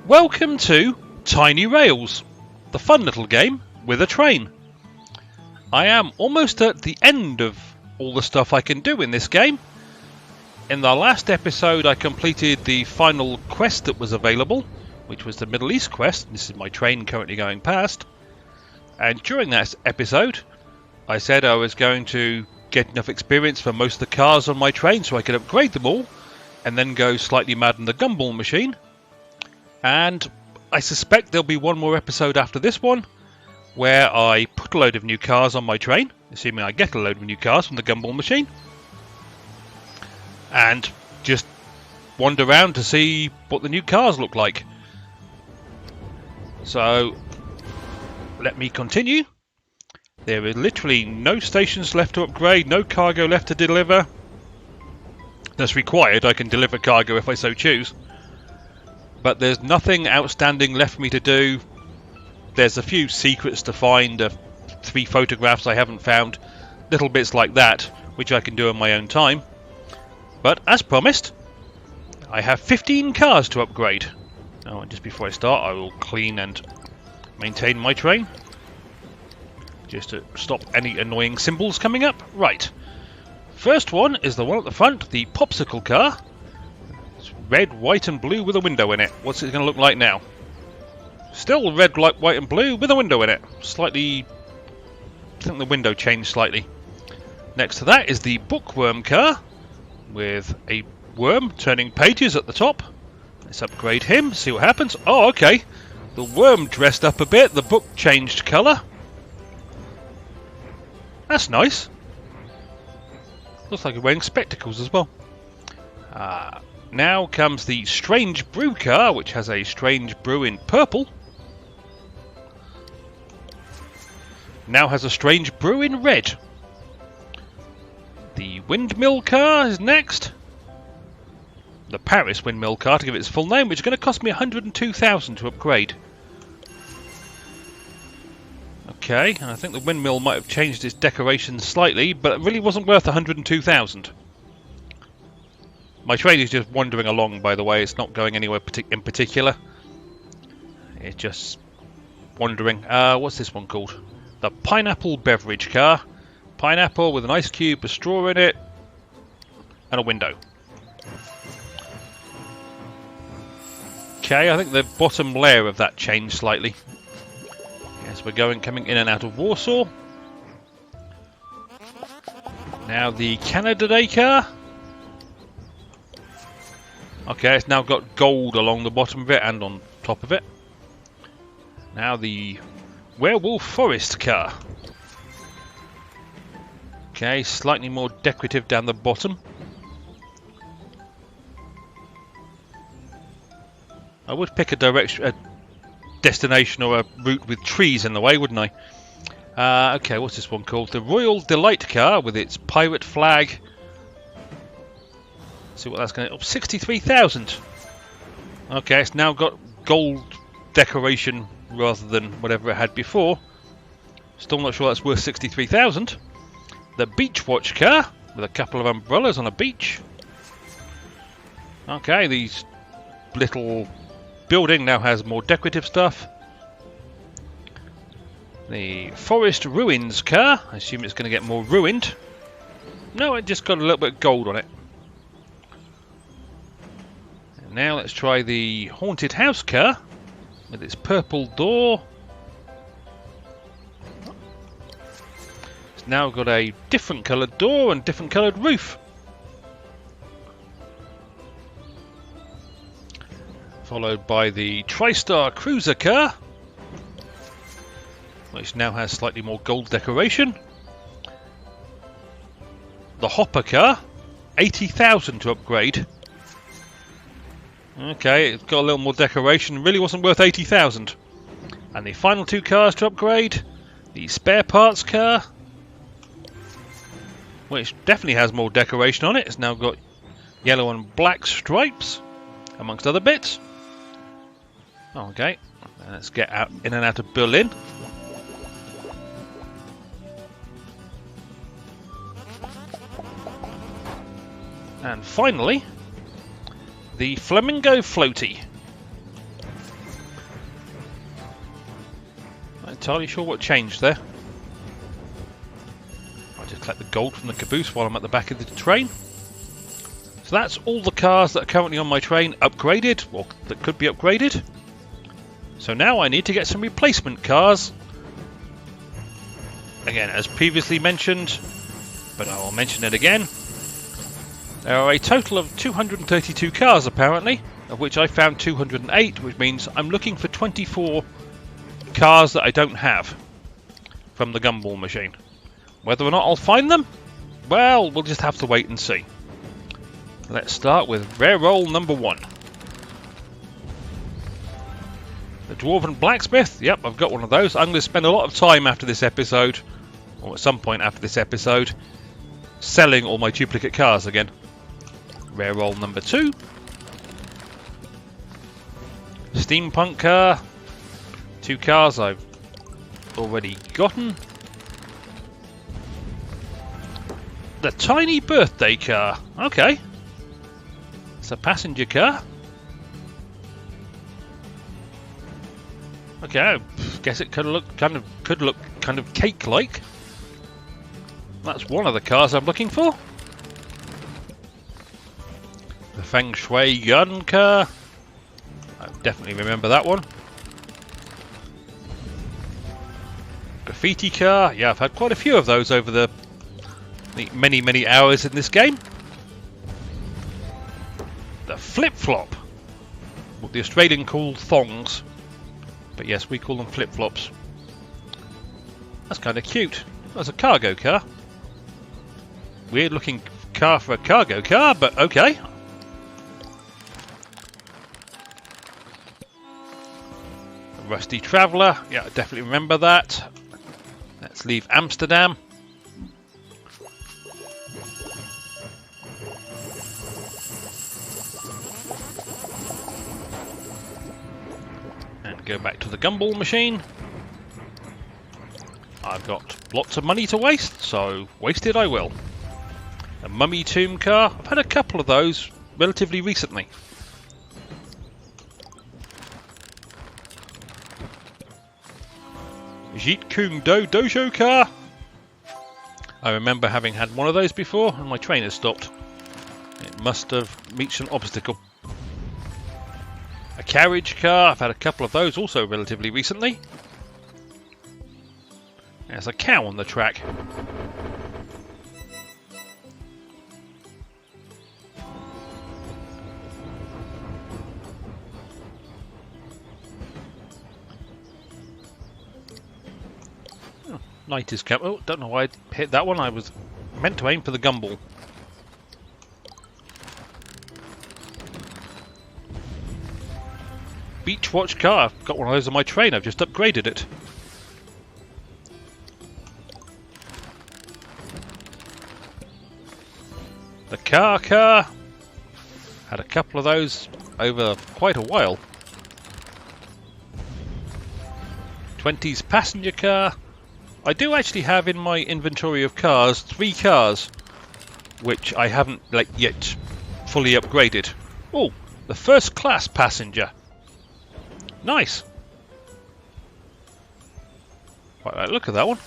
Welcome to Tiny Rails, the fun little game with a train. I am almost at the end of all the stuff I can do in this game. In the last episode I completed the final quest that was available, which was the Middle East quest. This is my train currently going past. And during that episode I said I was going to get enough experience for most of the cars on my train so I could upgrade them all and then go slightly mad on the gumball machine. And I suspect there'll be one more episode after this one where I put a load of new cars on my train, assuming I get a load of new cars from the gumball machine, and just wander around to see what the new cars look like. So let me continue. There is literally no stations left to upgrade, no cargo left to deliver. That's required. I can deliver cargo if I so choose. But there's nothing outstanding left for me to do. There's a few secrets to find, 3 photographs I haven't found, little bits like that, which I can do in my own time. But as promised, I have 15 cars to upgrade. Oh, and just before I start, I will clean and maintain my train, just to stop any annoying symbols coming up. Right. First one is the one at the front, the popsicle car. Red, white and blue with a window in it. What's it going to look like now? Still red, white and blue with a window in it. Slightly... I think the window changed slightly. Next to that is the bookworm car with a worm turning pages at the top. Let's upgrade him, see what happens. Oh, okay. The worm dressed up a bit. The book changed colour. That's nice. Looks like he's wearing spectacles as well. Now comes the strange brew car, which has a strange brew in purple. Now has a strange brew in red. The windmill car is next. The Paris windmill car, to give it its full name, which is going to cost me 102,000 to upgrade. Okay, and I think the windmill might have changed its decoration slightly, but it really wasn't worth 102,000. My train is just wandering along, by the way. It's not going anywhere in particular. It's just wandering. What's this one called? The pineapple beverage car. Pineapple with an ice cube, a straw in it, and a window. Okay, I think the bottom layer of that changed slightly. Yes, we're coming in and out of Warsaw. Now the Canada Day car. Okay, it's now got gold along the bottom of it and on top of it. Now the Werewolf Forest car. Okay, slightly more decorative down the bottom. I would pick a destination or a route with trees in the way, wouldn't I? Okay, what's this one called? The Royal Delight car with its pirate flag. See what that's going to... 63,000. Okay, it's now got gold decoration rather than whatever it had before. Still not sure that's worth 63,000. The Beach Watch car with a couple of umbrellas on a beach. Okay, these little building now has more decorative stuff. The Forest Ruins car. I assume it's going to get more ruined. No, it just got a little bit of gold on it. Now let's try the Haunted House car with its purple door. It's now got a different coloured door and different coloured roof. Followed by the TriStar Cruiser car, which now has slightly more gold decoration. The Hopper car, 80,000 to upgrade. Okay, it's got a little more decoration. Really wasn't worth 80,000. And the final 2 cars to upgrade. The Spare Parts car, which definitely has more decoration on it. It's now got yellow and black stripes, amongst other bits. Okay, let's get out in and out of Berlin. And finally, the Flamingo Floaty. entirely sure what changed there. I'll just collect the gold from the caboose while I'm at the back of the train. So that's all the cars that are currently on my train upgraded, or that could be upgraded. So now I need to get some replacement cars. Again, as previously mentioned, but I will mention it again. There are a total of 232 cars apparently, of which I found 208, which means I'm looking for 24 cars that I don't have from the gumball machine. Whether or not I'll find them? Well, we'll just have to wait and see. Let's start with rare roll number 1. The Dwarven Blacksmith. Yep, I've got one of those. I'm going to spend a lot of time after this episode, or at some point after this episode, selling all my duplicate cars again. Rare roll number 2. Steampunk car. 2 cars I've already gotten. The tiny birthday car. Okay. It's a passenger car. Okay, I guess it could look kind of cake-like. That's one of the cars I'm looking for. The Feng Shui gun car. I definitely remember that one. Graffiti car. Yeah, I've had quite a few of those over the many hours in this game. The flip-flop. What the Australian call thongs. But yes, we call them flip-flops. That's kind of cute. That's a cargo car. Weird looking car for a cargo car, but okay. A Rusty Traveller. Yeah, I definitely remember that. Let's leave Amsterdam. And go back to the gumball machine. I've got lots of money to waste, so waste it I will. A mummy tomb car. I've had a couple of those relatively recently. Jeet Kune Do Dojo car. I remember having had one of those before and my train has stopped. It must have reached an obstacle. A carriage car. I've had a couple of those also relatively recently. There's a cow on the track. Oh, night is coming. Oh, don't know why I hit that one. I was meant to aim for the gumball. Beach watch car. I've got one of those on my train. I've just upgraded it. The car. Had a couple of those over quite a while. 20s passenger car. I do actually have in my inventory of cars 3 cars which I haven't yet fully upgraded. Oh, the first class passenger. Nice. Quite like the look of that one.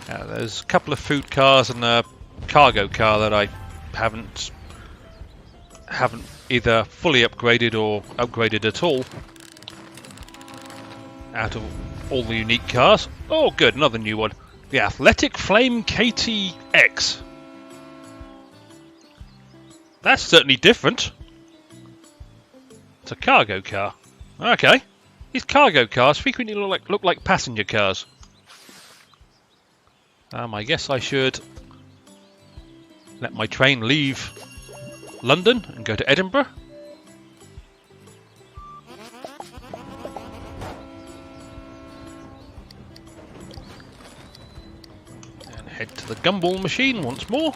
There's a couple of food cars and a cargo car that I haven't either fully upgraded or upgraded at all out of all the unique cars. Oh good, another new one. The Athletic Flame KTX. That's certainly different. It's a cargo car. Okay. These cargo cars frequently look like passenger cars. I guess I should let my train leave London and go to Edinburgh. And head to the gumball machine once more.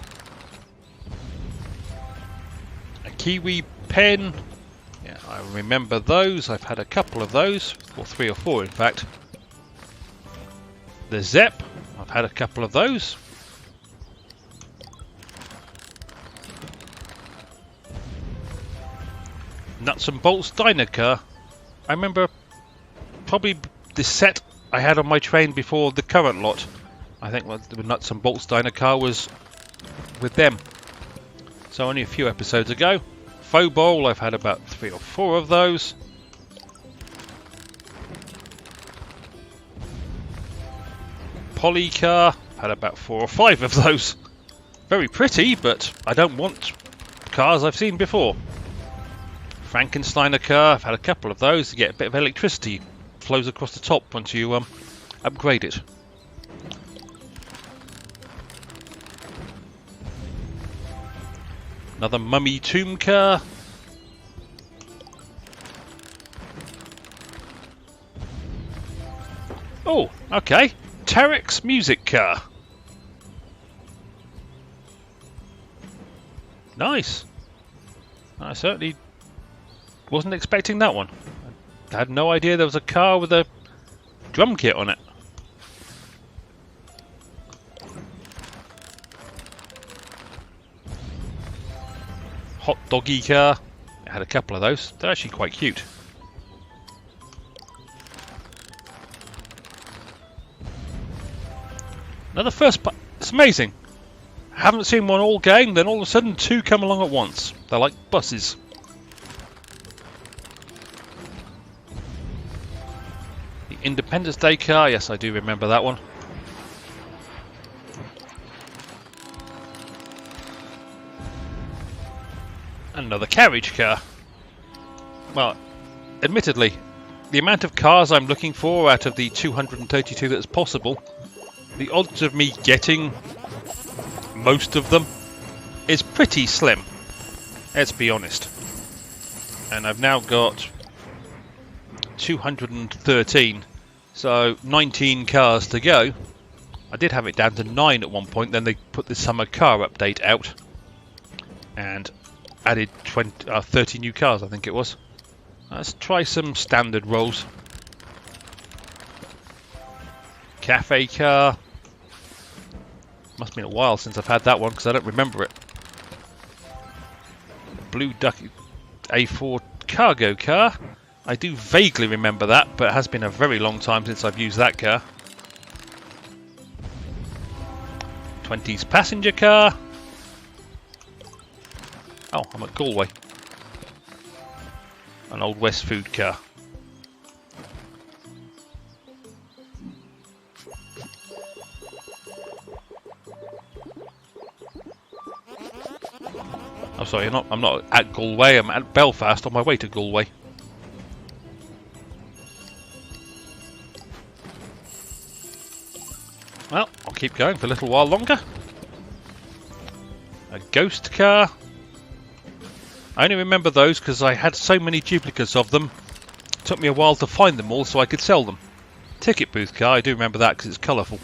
A Kiwi pen. Yeah, I remember those. I've had a couple of those. Or 3 or 4 in fact. The Zepp. I've had a couple of those. Nuts and Bolts Diner car. I remember probably this set I had on my train before the current lot. I think the Nuts and Bolts Diner car was with them. So only a few episodes ago. Faux Bowl, I've had about 3 or 4 of those. Poly car, had about 4 or 5 of those. Very pretty, but I don't want cars I've seen before. Frankensteiner car, I've had a couple of those to get a bit of electricity. Flows across the top once you upgrade it. Another mummy tomb car. Oh, okay. Terex music car. Nice. I certainly wasn't expecting that one. I had no idea there was a car with a drum kit on it. Hot doggy car. I had a couple of those. They're actually quite cute. Another first part. It's amazing. I haven't seen one all game, then all of a sudden 2 come along at once. They're like buses. The Independence Day car. Yes, I do remember that one. Another carriage car. Well, admittedly, the amount of cars I'm looking for out of the 232 that's possible, the odds of me getting most of them is pretty slim. Let's be honest. And I've now got 213, so 19 cars to go. I did have it down to 9 at one point, then they put the summer car update out and added 30 new cars, I think it was. Let's try some standard rolls. Cafe car. Must have been a while since I've had that one because I don't remember it. Blue Duck A4 cargo car. I do vaguely remember that, but it has been a very long time since I've used that car. 20s passenger car. Oh, I'm at Galway. An Old West food car. I'm sorry, I'm not at Galway, I'm at Belfast on my way to Galway. Well, I'll keep going for a little while longer. A ghost car. I only remember those because I had so many duplicates of them. It took me a while to find them all so I could sell them. Ticket booth car, I do remember that because it's colourful.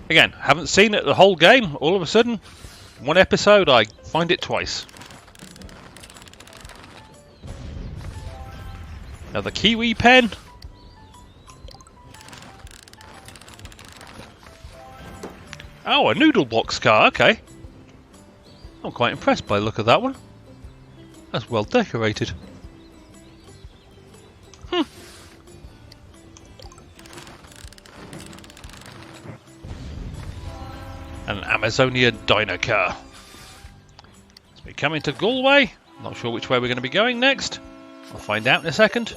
Again, haven't seen it the whole game. All of a sudden, one episode, I find it twice. Another Kiwi pen. Oh, a noodle box car, okay. I'm quite impressed by the look of that one. That's well decorated. An Amazonia diner car. So we're coming to Galway. Not sure which way we're going to be going next. I'll find out in a second.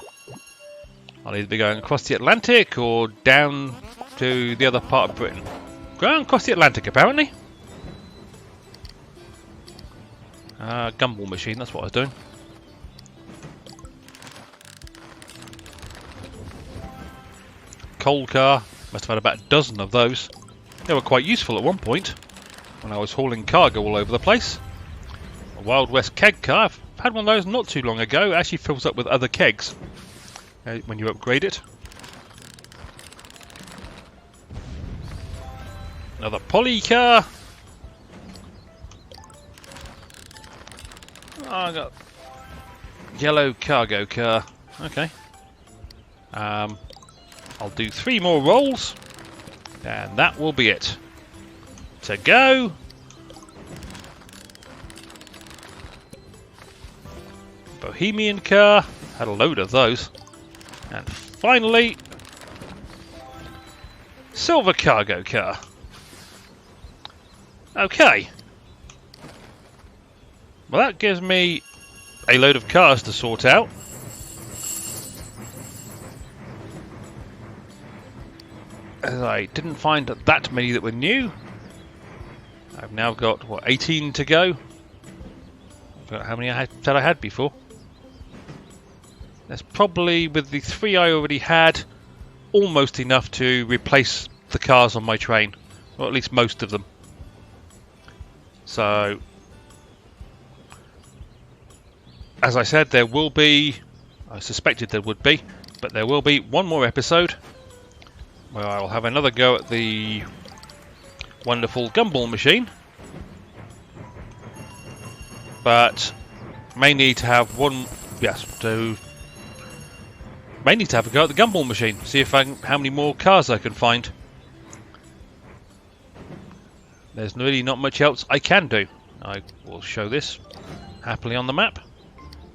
I'll either be going across the Atlantic or down to the other part of Britain. Going across the Atlantic, apparently. Gumball machine, that's what I was doing. Coal car. Must have had about a dozen of those. They were quite useful at one point when I was hauling cargo all over the place. A Wild West keg car. I've had one of those not too long ago. It actually fills up with other kegs when you upgrade it. Another poly car. Oh, I got yellow cargo car. Okay. I'll do 3 more rolls. And that will be it. To go. Bohemian car. Had a load of those. And finally, silver cargo car. Okay. Well, that gives me a load of cars to sort out. As I didn't find that many that were new. I've now got, what, 18 to go? I forgot how many I said I had before. That's probably, with the 3 I already had, almost enough to replace the cars on my train. Or at least most of them. So, as I said, there will be, I suspected there would be, but there will be one more episode where I'll have another go at the wonderful gumball machine. But may need to have one, may need to have a go at the gumball machine, see if how many more cars I can find. There's really not much else I can do. I will show this happily on the map.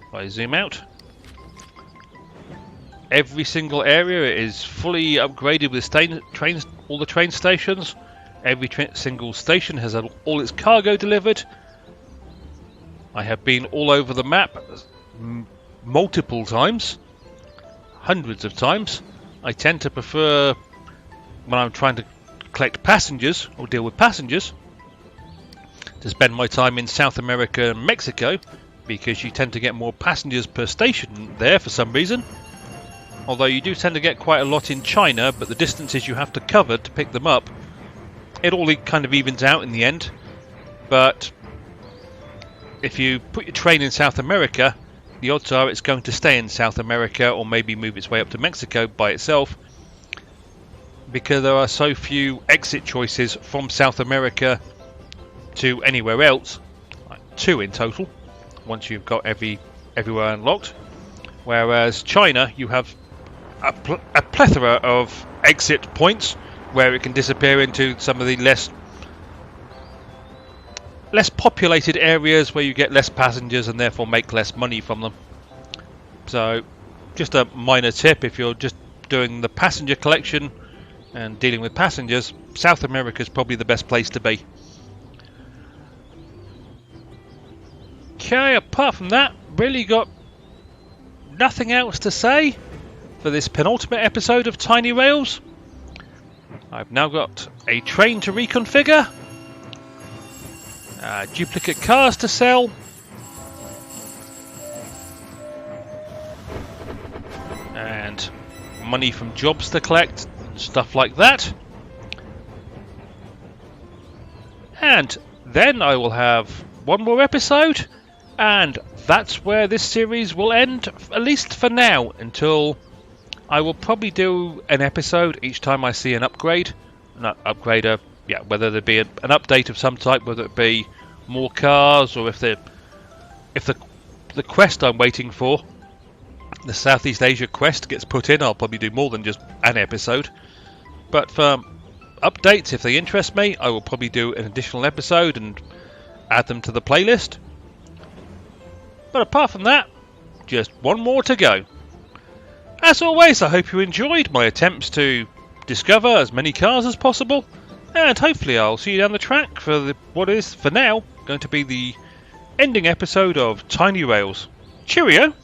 If I zoom out. Every single area is fully upgraded with trains, all the train stations. Every single station has had all its cargo delivered. I have been all over the map multiple times. Hundreds of times. I tend to prefer, when I'm trying to collect passengers or deal with passengers, to spend my time in South America and Mexico, because you tend to get more passengers per station there for some reason. Although you do tend to get quite a lot in China, but the distances you have to cover to pick them up, it all kind of evens out in the end. But if you put your train in South America, the odds are it's going to stay in South America or maybe move its way up to Mexico by itself, because there are so few exit choices from South America to anywhere else, like 2 in total, once you've got everywhere unlocked. Whereas China, you have a plethora of exit points where it can disappear into some of the less populated areas where you get less passengers and therefore make less money from them. So, just a minor tip, if you're just doing the passenger collection and dealing with passengers, South America is probably the best place to be. Okay, apart from that, really got nothing else to say for this penultimate episode of Tiny Rails. I've now got a train to reconfigure, duplicate cars to sell, and money from jobs to collect, and stuff like that. And then I will have one more episode, and that's where this series will end, at least for now, until I will probably do an episode each time I see an upgrade. Whether there be an update of some type, whether it be more cars, or if the quest I'm waiting for, the Southeast Asia quest, gets put in, I'll probably do more than just an episode. But for updates, if they interest me, I will probably do an additional episode and add them to the playlist. But apart from that, just one more to go. As always, I hope you enjoyed my attempts to discover as many cars as possible, and hopefully I'll see you down the track for what is, for now, going to be the ending episode of Tiny Rails. Cheerio!